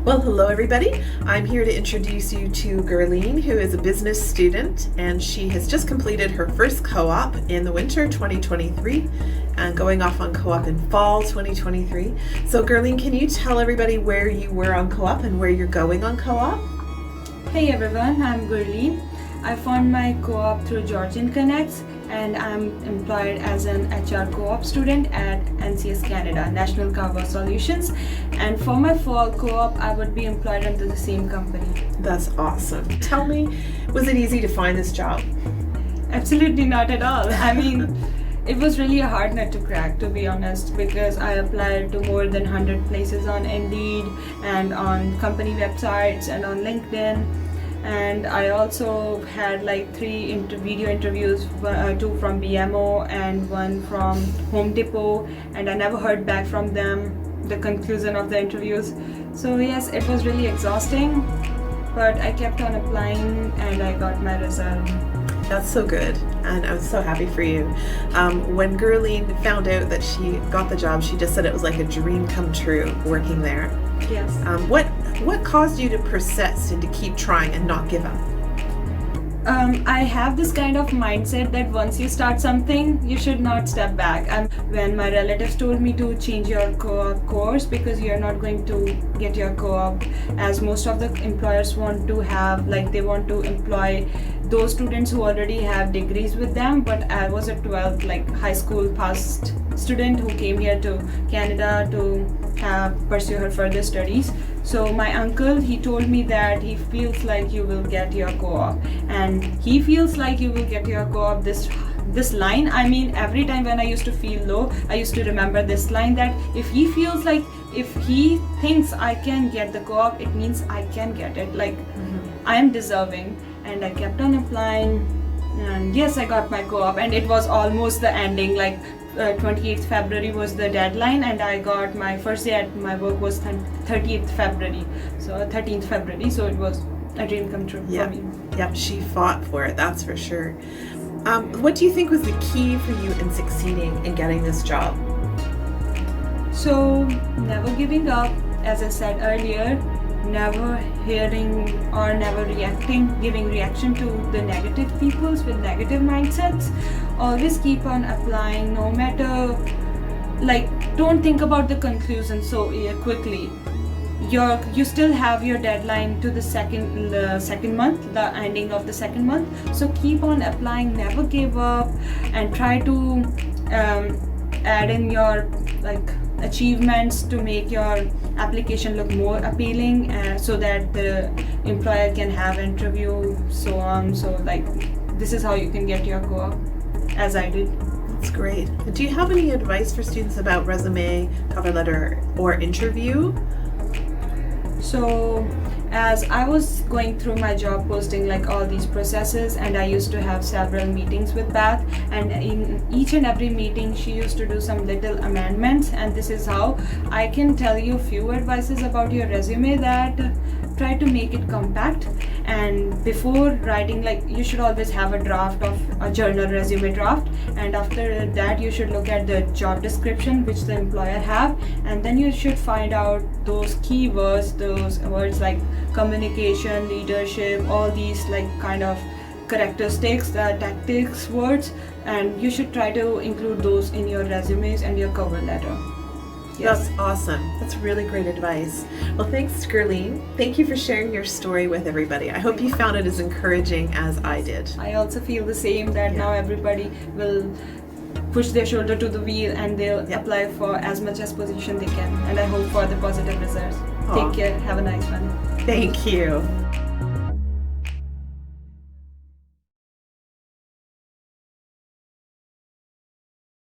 Well, hello everybody. I'm here to introduce you to Gurleen, who is a business student, and she has just completed her first co-op in the winter 2023 and going off on co-op in fall 2023. So Gurleen, can you tell everybody where you were on co-op and where you're going on co-op? Hey everyone, I'm Gurleen. I found my co-op through Georgian Connects and I'm employed as an HR co-op student at NCS Canada, National Carver Solutions. And for my fall co-op, I would be employed under the same company. That's awesome. Tell me, was it easy to find this job? Absolutely not at all. I mean, it was really a hard nut to crack, to be honest, because I applied to more than 100 places on Indeed and on company websites and on LinkedIn. And I also had like 3 video interviews, 2 from BMO and 1 from Home Depot, and I never heard back from them, the conclusion of the interviews. So yes, it was really exhausting, but I kept on applying and I got my result. That's so good, and I'm so happy for you. When Gurleen found out that she got the job, she just said it was like a dream come true working there. Yes. What caused you to persist and to keep trying and not give up? I have this kind of mindset that once you start something, you should not step back. When my relatives told me to change your co-op course because you're not going to get your co-op, as most of the employers want to have, like they want to employ those students who already have degrees with them, but I was a 12th, like high school passed student who came here to Canada to pursue her further studies. So my uncle, he told me that he feels like you will get your co-op, and he feels like you will get your co-op. This line, I mean, every time when I used to feel low, I used to remember this line, that if he feels like, if he thinks I can get the co-op, it means I can get it, like I am deserving. And I kept on applying, and yes, I got my co-op, and it was almost the ending, like 28th February was the deadline, and I got my first day at my work was 30th February, so 13th February, so it was a dream come true for me. Yep, she fought for it, that's for sure. What do you think was the key for you in succeeding in getting this job? So, never giving up, as I said earlier, never hearing or never giving reaction to the negative peoples with negative mindsets. Always keep on applying, no matter, like, don't think about the conclusion so quickly. You still have your deadline to the second month, the ending of the second month. So keep on applying, never give up, and try to add in your achievements to make your application look more appealing, so that the employer can have interview, so on. So this is how you can get your co-op, as I did. That's great. Do you have any advice for students about resume, cover letter, or interview? So as I was going through my job posting, like all these processes, and I used to have several meetings with Beth, and in each and every meeting she used to do some little amendments, and this is how I can tell you few advices about your resume, that try to make it compact, and before writing, like, you should always have a draft of a journal resume draft, and after that you should look at the job description which the employer have, and then you should find out those keywords, those words like communication, leadership, all these like kind of characteristics, tactics words, and you should try to include those in your resumes and your cover letter. Yes. That's awesome. That's really great advice. Well, thanks, Gurleen. Thank you for sharing your story with everybody. I hope you found it as encouraging as I did. I also feel the same, that now everybody will push their shoulder to the wheel and they'll apply for as much as position they can. And I hope for the positive results. Take care. Have a nice one. Thank you.